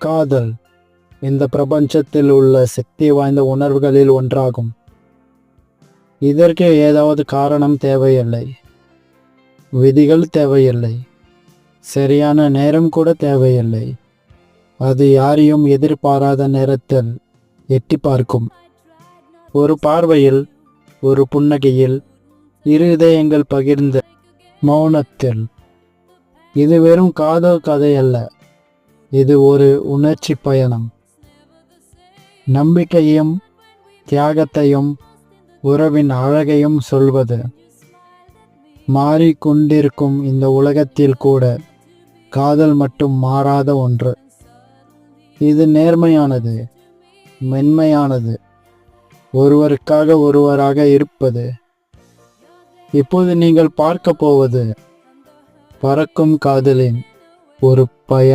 காதல் இந்த பிரபஞ்சத்தில் உள்ள சக்தி வாய்ந்த உணர்வுகளில் ஒன்றாகும். இதற்கு ஏதாவது காரணம் தேவையில்லை, விதிகள் தேவையில்லை, சரியான நேரம் கூட தேவையில்லை. அது யாரையும் எதிர்பாராத நேரத்தில் எட்டி பார்க்கும். ஒரு பார்வையில், ஒரு புன்னகையில், இரு இதயங்கள் பகிர்ந்த மௌனத்தில். இது வெறும் காதல் கதை அல்ல, இது ஒரு உணர்ச்சி பயணம். நம்பிக்கையும் தியாகத்தையும் உறவின் அழகையும் சொல்வது. மாறிக்கொண்டிருக்கும் இந்த உலகத்தில் கூட காதல் மட்டும் மாறாத ஒன்று. இது நேர்மையானது, மென்மையானது, ஒருவருக்காக ஒருவராக இருப்பது. இப்போது நீங்கள் பார்க்க போவது பறக்கும் காதலின் ஒரு பயணம்.